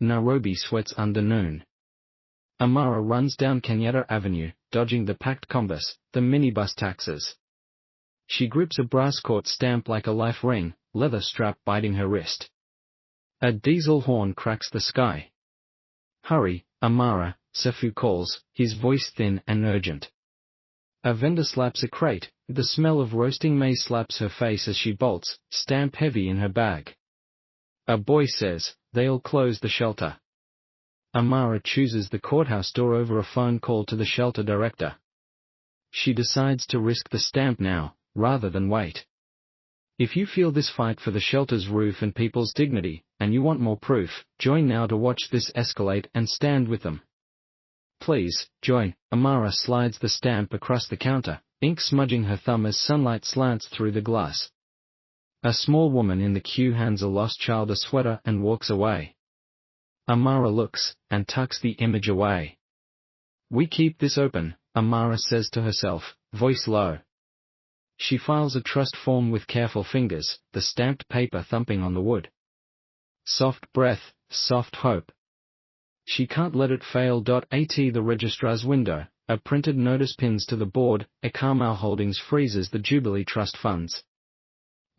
Nairobi sweats under noon. Amara runs down Kenyatta Avenue, dodging the packed kombis, the minibus taxis. She grips a brass court stamp like a life ring, leather strap biting her wrist. A diesel horn cracks the sky. "Hurry, Amara," Sefu calls, his voice thin and urgent. A vendor slaps a crate, the smell of roasting maize slaps her face as she bolts, stamp heavy in her bag. A boy says, "They'll close the shelter." Amara chooses the courthouse door over a phone call to the shelter director. She decides to risk the stamp now, rather than wait. If you feel this fight for the shelter's roof and people's dignity, and you want more proof, join now to watch this escalate and stand with them. Please, join. Amara slides the stamp across the counter, ink smudging her thumb as sunlight slants through the glass. A small woman in the queue hands a lost child a sweater and walks away. Amara looks, and tucks the image away. "We keep this open," Amara says to herself, voice low. She files a trust form with careful fingers, the stamped paper thumping on the wood. Soft breath, soft hope. She can't let it fail. At the registrar's window, a printed notice pins to the board. Kamau Holdings freezes the Jubilee Trust funds.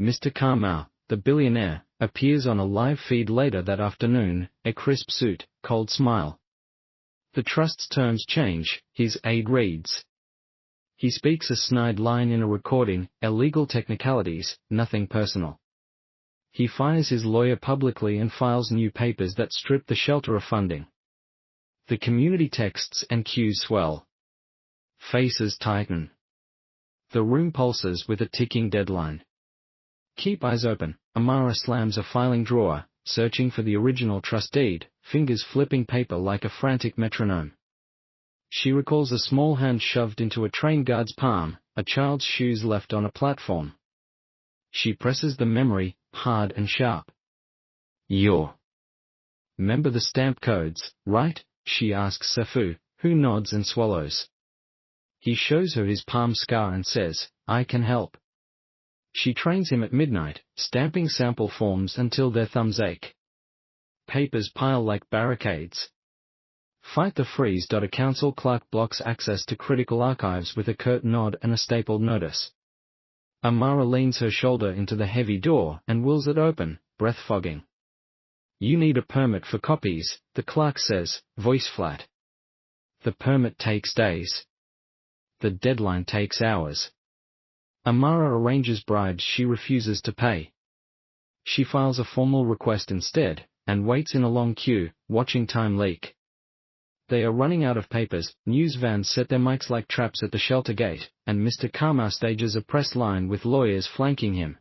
Mr. Kamau, the billionaire, appears on a live feed later that afternoon, a crisp suit, cold smile. The trust's terms change, his aide reads. He speaks a snide line in a recording, illegal technicalities, nothing personal. He fires his lawyer publicly and files new papers that strip the shelter of funding. The community texts and queues swell. Faces tighten. The room pulses with a ticking deadline. Keep eyes open. Amara slams a filing drawer, searching for the original trust deed, fingers flipping paper like a frantic metronome. She recalls a small hand shoved into a train guard's palm, a child's shoes left on a platform. She presses the memory, hard and sharp. "You're. Remember the stamp codes, right?" she asks Sefu, who nods and swallows. He shows her his palm scar and says, "I can help." She trains him at midnight, stamping sample forms until their thumbs ache. Papers pile like barricades. Fight the freeze. A council clerk blocks access to critical archives with a curt nod and a stapled notice. Amara leans her shoulder into the heavy door and wills it open, breath fogging. "You need a permit for copies," the clerk says, voice flat. The permit takes days. The deadline takes hours. Amara arranges bribes she refuses to pay. She files a formal request instead, and waits in a long queue, watching time leak. They are running out of papers. News vans set their mics like traps at the shelter gate, and Mr. Kamau stages a press line with lawyers flanking him.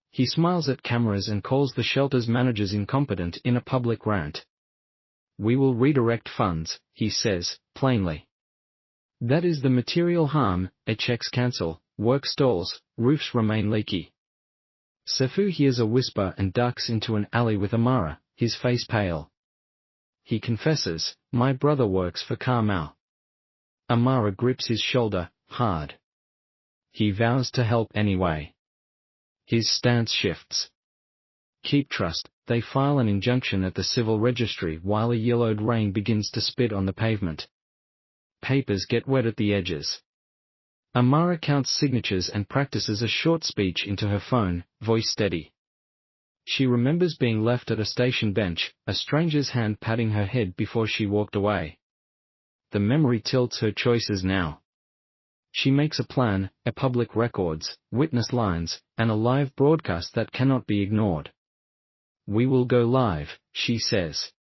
He smiles at cameras and calls the shelter's managers incompetent in a public rant. "We will redirect funds," he says, plainly. That is the material harm. Checks cancel, work stalls, roofs remain leaky. Sefu hears a whisper and ducks into an alley with Amara, his face pale. He confesses, "My brother works for Kamau." Amara grips his shoulder, hard. He vows to help anyway. His stance shifts. Keep trust. They file an injunction at the civil registry while a yellowed rain begins to spit on the pavement. Papers get wet at the edges. Amara counts signatures and practices a short speech into her phone, voice steady. She remembers being left at a station bench, a stranger's hand patting her head before she walked away. The memory tilts her choices now. She makes a plan, a public records, witness lines, and a live broadcast that cannot be ignored. "We will go live," she says.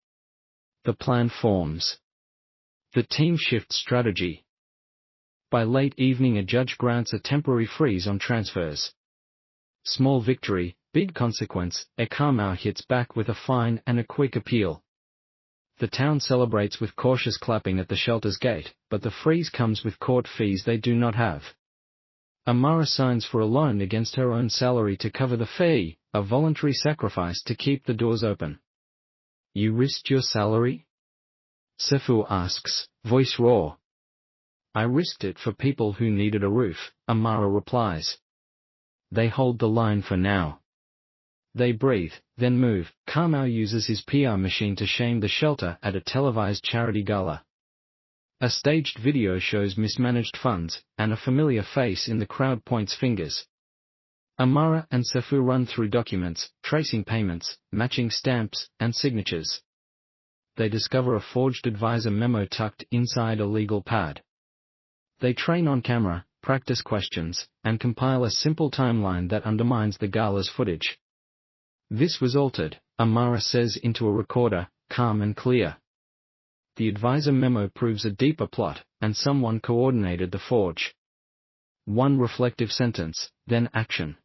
The plan forms. The team shifts strategy. By late evening a judge grants a temporary freeze on transfers. Small victory, big consequence. Kamau hits back with a fine and a quick appeal. The town celebrates with cautious clapping at the shelter's gate, but the freeze comes with court fees they do not have. Amara signs for a loan against her own salary to cover the fee, a voluntary sacrifice to keep the doors open. "You risked your salary?" Sefu asks, voice raw. "I risked it for people who needed a roof," Amara replies. "They hold the line for now. They breathe, then move. Kamau uses his PR machine to shame the shelter at a televised charity gala. A staged video shows mismanaged funds, and a familiar face in the crowd points fingers. Amara and Sefu run through documents, tracing payments, matching stamps, and signatures. They discover a forged advisor memo tucked inside a legal pad. They train on camera, practice questions, and compile a simple timeline that undermines the gala's footage. This was altered, Amara says into a recorder, calm and clear. The advisor memo proves a deeper plot, and someone coordinated the forge. One reflective sentence, then action.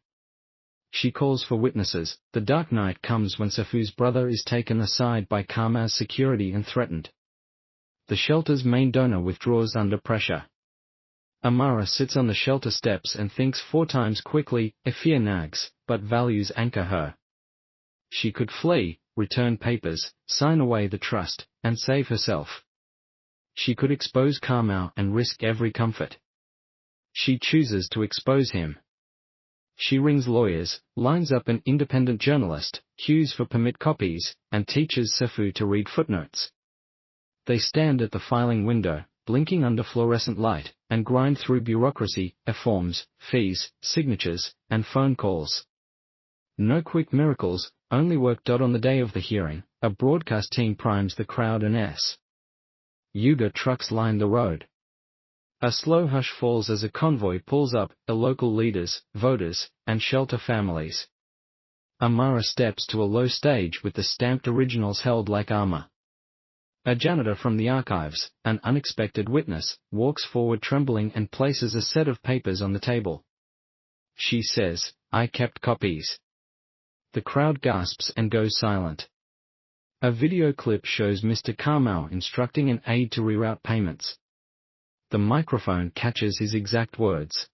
She calls for witnesses. The dark night comes when Sefu's brother is taken aside by Kamau's security and threatened. The shelter's main donor withdraws under pressure. Amara sits on the shelter steps and thinks 4 times quickly. Fear nags, but values anchor her. She could flee, return papers, sign away the trust, and save herself. She could expose Kamau and risk every comfort. She chooses to expose him. She rings lawyers, lines up an independent journalist, queues for permit copies, and teaches Sefu to read footnotes. They stand at the filing window, blinking under fluorescent light, and grind through bureaucracy, forms, fees, signatures, and phone calls. No quick miracles, only work. On the day of the hearing, a broadcast team primes the crowd and Yuga trucks line the road. A slow hush falls as a convoy pulls up, local leaders, voters, and shelter families. Amara steps to a low stage with the stamped originals held like armor. A janitor from the archives, an unexpected witness, walks forward trembling and places a set of papers on the table. She says, "I kept copies." The crowd gasps and goes silent. A video clip shows Mr. Kamau instructing an aide to reroute payments. The microphone catches his exact words.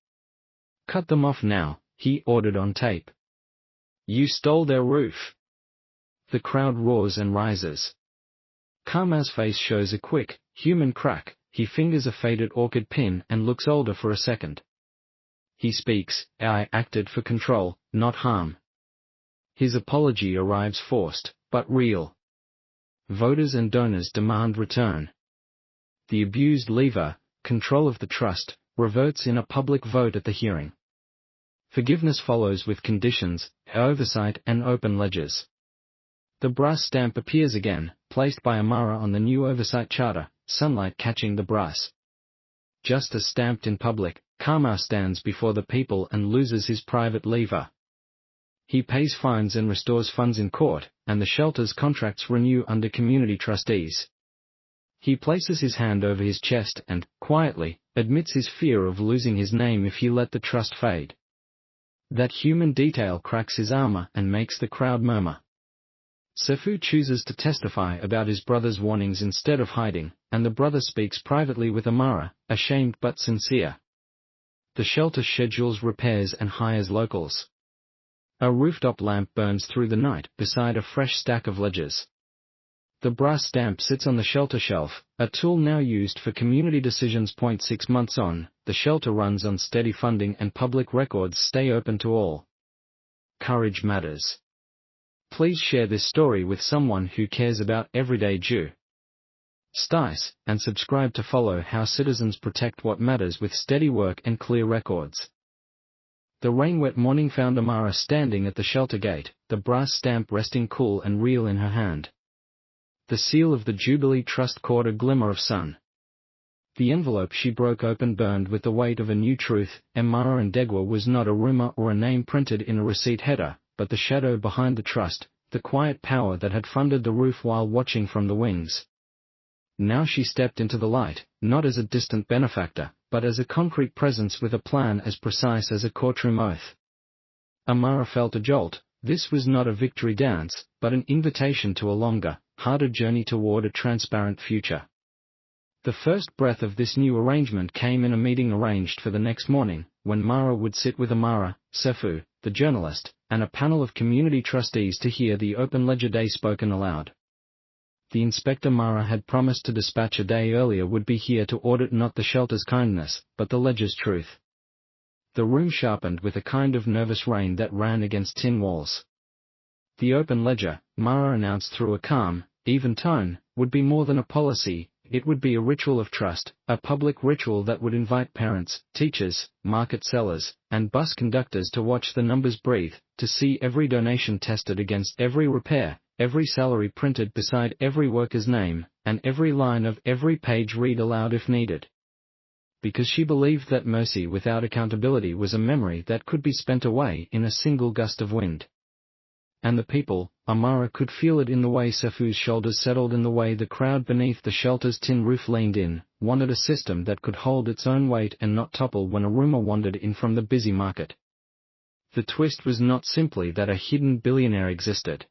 "Cut them off now," he ordered on tape. "You stole their roof." The crowd roars and rises. Kamau's face shows a quick, human crack. He fingers a faded orchid pin and looks older for a second. He speaks, "I acted for control, not harm." His apology arrives forced, but real. Voters and donors demand return. The abused lever, control of the trust, reverts in a public vote at the hearing. Forgiveness follows with conditions, oversight and open ledgers. The brass stamp appears again, placed by Amara on the new oversight charter, sunlight catching the brass. Just as stamped in public, Kamau stands before the people and loses his private lever. He pays fines and restores funds in court, and the shelter's contracts renew under community trustees. He places his hand over his chest and, quietly, admits his fear of losing his name if he let the trust fade. That human detail cracks his armor and makes the crowd murmur. Sefu chooses to testify about his brother's warnings instead of hiding, and the brother speaks privately with Amara, ashamed but sincere. The shelter schedules repairs and hires locals. A rooftop lamp burns through the night beside a fresh stack of ledgers. The brass stamp sits on the shelter shelf, a tool now used for community decisions. 6 months on, the shelter runs on steady funding and public records stay open to all. Courage matters. Please share this story with someone who cares about everyday Jew. Stice, and subscribe to follow how citizens protect what matters with steady work and clear records. The rain-wet morning found Amara standing at the shelter gate, the brass stamp resting cool and real in her hand. The seal of the Jubilee Trust caught a glimmer of sun. The envelope she broke open burned with the weight of a new truth. Amara Ndegwa was not a rumor or a name printed in a receipt header, but the shadow behind the trust, the quiet power that had funded the roof while watching from the wings. Now she stepped into the light, not as a distant benefactor, but as a concrete presence with a plan as precise as a courtroom oath. Amara felt a jolt. This was not a victory dance, but an invitation to a longer, harder journey toward a transparent future. The first breath of this new arrangement came in a meeting arranged for the next morning, when Mara would sit with Amara, Sefu, the journalist, and a panel of community trustees to hear the open ledger day spoken aloud. The inspector Mara had promised to dispatch a day earlier would be here to audit not the shelter's kindness, but the ledger's truth. The room sharpened with a kind of nervous rain that ran against tin walls. The open ledger, Amara announced through a calm, even tone, would be more than a policy. It would be a ritual of trust, a public ritual that would invite parents, teachers, market sellers, and bus conductors to watch the numbers breathe, to see every donation tested against every repair, every salary printed beside every worker's name, and every line of every page read aloud if needed. Because she believed that mercy without accountability was a memory that could be spent away in a single gust of wind. And the people, Amara could feel it in the way Sefu's shoulders settled, in the way the crowd beneath the shelter's tin roof leaned in, wanted a system that could hold its own weight and not topple when a rumor wandered in from the busy market. The twist was not simply that a hidden billionaire existed.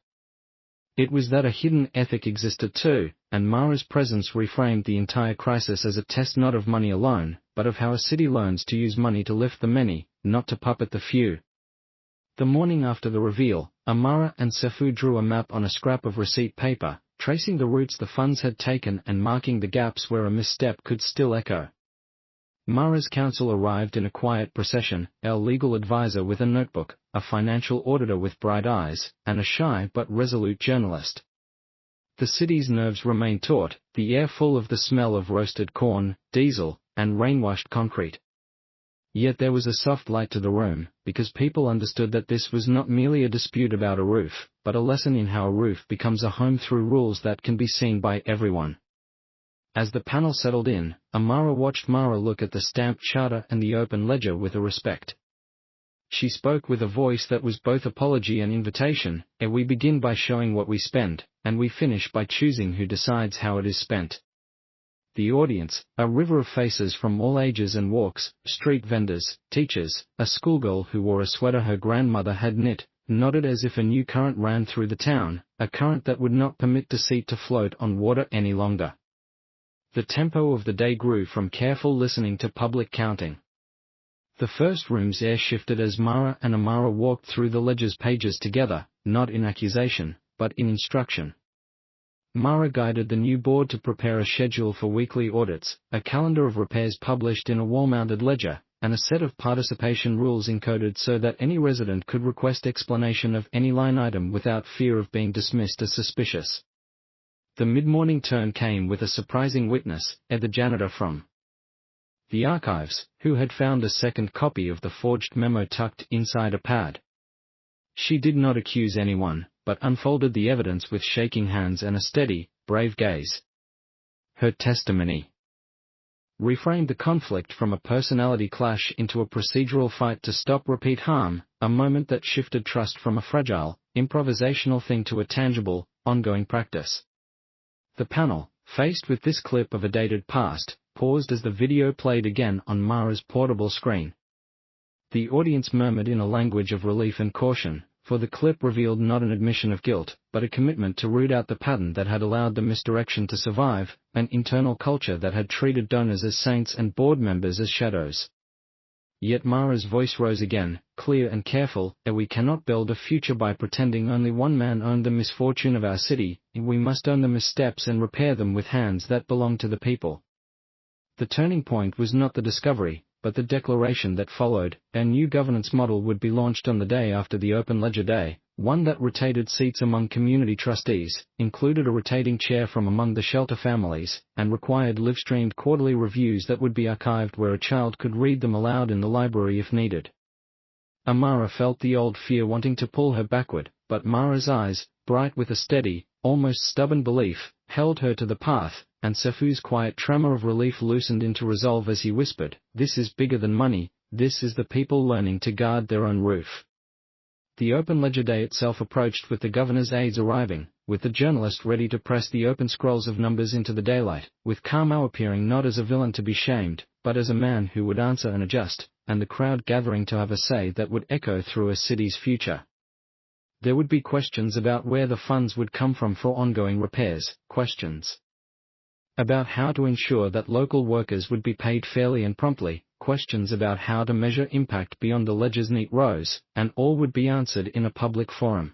It was that a hidden ethic existed too, and Mara's presence reframed the entire crisis as a test not of money alone, but of how a city learns to use money to lift the many, not to puppet the few. The morning after the reveal, Amara and Sefu drew a map on a scrap of receipt paper, tracing the routes the funds had taken and marking the gaps where a misstep could still echo. Mara's counsel arrived in a quiet procession, our legal advisor with a notebook, a financial auditor with bright eyes, and a shy but resolute journalist. The city's nerves remained taut, the air full of the smell of roasted corn, diesel, and rain-washed concrete. Yet there was a soft light to the room, because people understood that this was not merely a dispute about a roof, but a lesson in how a roof becomes a home through rules that can be seen by everyone. As the panel settled in, Amara watched Mara look at the stamped charter and the open ledger with a respect. She spoke with a voice that was both apology and invitation, we begin by showing what we spend, and we finish by choosing who decides how it is spent. The audience, a river of faces from all ages and walks, street vendors, teachers, a schoolgirl who wore a sweater her grandmother had knit, nodded as if a new current ran through the town, a current that would not permit deceit to float on water any longer. The tempo of the day grew from careful listening to public counting. The first room's air shifted as Mara and Amara walked through the ledger's pages together, not in accusation, but in instruction. Mara guided the new board to prepare a schedule for weekly audits, a calendar of repairs published in a wall-mounted ledger, and a set of participation rules encoded so that any resident could request explanation of any line item without fear of being dismissed as suspicious. The mid-morning turn came with a surprising witness, the janitor from the archives, who had found a second copy of the forged memo tucked inside a pad. She did not accuse anyone, but unfolded the evidence with shaking hands and a steady, brave gaze. Her testimony reframed the conflict from a personality clash into a procedural fight to stop repeat harm, a moment that shifted trust from a fragile, improvisational thing to a tangible, ongoing practice. The panel, faced with this clip of a dated past, paused as the video played again on Mara's portable screen. The audience murmured in a language of relief and caution, for the clip revealed not an admission of guilt, but a commitment to root out the pattern that had allowed the misdirection to survive, an internal culture that had treated donors as saints and board members as shadows. Yet Mara's voice rose again, clear and careful, we cannot build a future by pretending only one man owned the misfortune of our city, we must own the missteps and repair them with hands that belong to the people. The turning point was not the discovery, but the declaration that followed. A new governance model would be launched on the day after the Open Ledger Day, one that rotated seats among community trustees, included a rotating chair from among the shelter families, and required live-streamed quarterly reviews that would be archived where a child could read them aloud in the library if needed. Amara felt the old fear wanting to pull her backward, but Mara's eyes, bright with a steady, almost stubborn belief, held her to the path, and Sefu's quiet tremor of relief loosened into resolve as he whispered, "This is bigger than money, this is the people learning to guard their own roof." The Open Ledger Day itself approached with the governor's aides arriving, with the journalist ready to press the open scrolls of numbers into the daylight, with Kamau appearing not as a villain to be shamed, but as a man who would answer and adjust, and the crowd gathering to have a say that would echo through a city's future. There would be questions about where the funds would come from for ongoing repairs, questions about how to ensure that local workers would be paid fairly and promptly, questions about how to measure impact beyond the ledger's neat rows, and all would be answered in a public forum.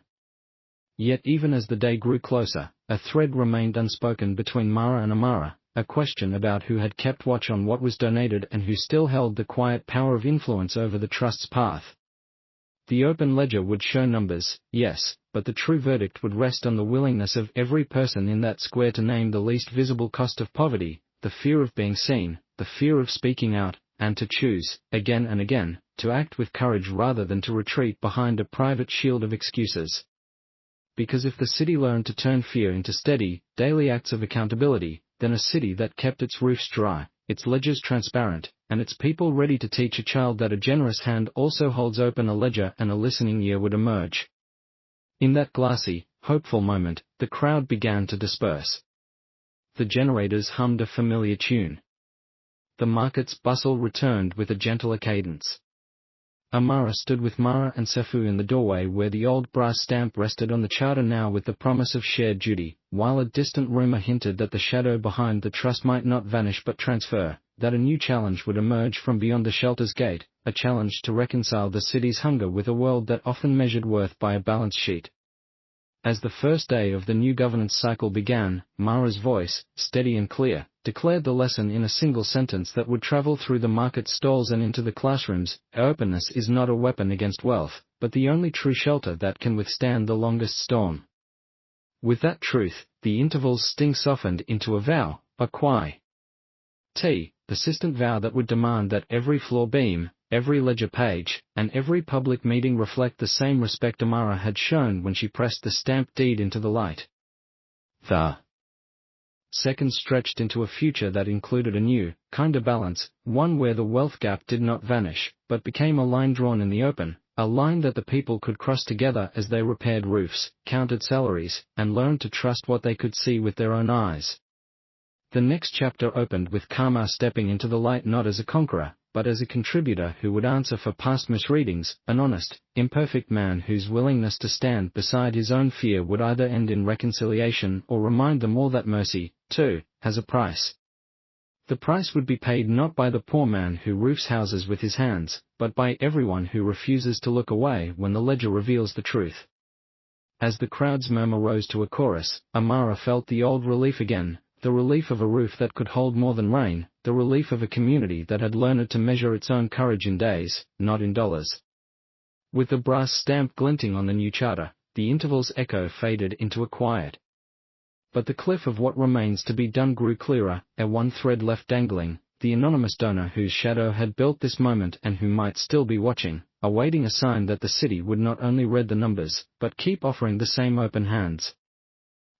Yet even as the day grew closer, a thread remained unspoken between Mara and Amara, a question about who had kept watch on what was donated and who still held the quiet power of influence over the trust's path. The open ledger would show numbers, yes, but the true verdict would rest on the willingness of every person in that square to name the least visible cost of poverty, the fear of being seen, the fear of speaking out, and to choose, again and again, to act with courage rather than to retreat behind a private shield of excuses. Because if the city learned to turn fear into steady, daily acts of accountability, then a city that kept its roofs dry, its ledgers transparent, and its people ready to teach a child that a generous hand also holds open a ledger and a listening ear would emerge. In that glassy, hopeful moment, the crowd began to disperse. The generators hummed a familiar tune. The market's bustle returned with a gentler cadence. Amara stood with Mara and Sefu in the doorway where the old brass stamp rested on the charter, now with the promise of shared duty, while a distant rumor hinted that the shadow behind the trust might not vanish but transfer, that a new challenge would emerge from beyond the shelter's gate, a challenge to reconcile the city's hunger with a world that often measured worth by a balance sheet. As the first day of the new governance cycle began, Mara's voice, steady and clear, declared the lesson in a single sentence that would travel through the market stalls and into the classrooms: openness is not a weapon against wealth, but the only true shelter that can withstand the longest storm. With that truth, the interval's sting softened into a vow, a persistent vow that would demand that every floor beam, every ledger page, and every public meeting reflect the same respect Amara had shown when she pressed the stamped deed into the light. The seconds stretched into a future that included a new, kind of balance, one where the wealth gap did not vanish, but became a line drawn in the open, a line that the people could cross together as they repaired roofs, counted salaries, and learned to trust what they could see with their own eyes. The next chapter opened with Karma stepping into the light not as a conqueror, but as a contributor who would answer for past misreadings, an honest, imperfect man whose willingness to stand beside his own fear would either end in reconciliation or remind them all that mercy, too, has a price. The price would be paid not by the poor man who roofs houses with his hands, but by everyone who refuses to look away when the ledger reveals the truth. As the crowd's murmur rose to a chorus, Amara felt the old relief again, the relief of a roof that could hold more than rain, the relief of a community that had learned to measure its own courage in days, not in dollars. With the brass stamp glinting on the new charter, the interval's echo faded into a quiet. But the cliff of what remains to be done grew clearer, one thread left dangling, the anonymous donor whose shadow had built this moment and who might still be watching, awaiting a sign that the city would not only read the numbers, but keep offering the same open hands.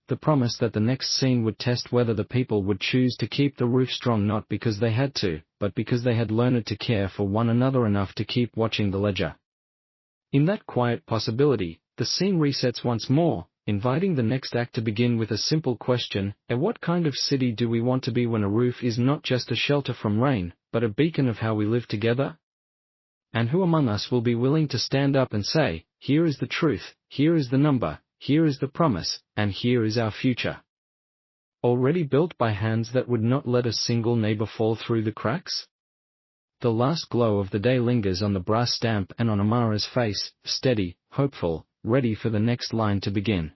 The promise that the next scene would test whether the people would choose to keep the roof strong not because they had to, but because they had learned to care for one another enough to keep watching the ledger. In that quiet possibility, the scene resets once more, inviting the next act to begin with a simple question: what kind of city do we want to be when a roof is not just a shelter from rain, but a beacon of how we live together? And who among us will be willing to stand up and say, here is the truth, here is the number, here is the promise, and here is our future? Already built by hands that would not let a single neighbor fall through the cracks? The last glow of the day lingers on the brass stamp and on Amara's face, steady, hopeful, ready for the next line to begin.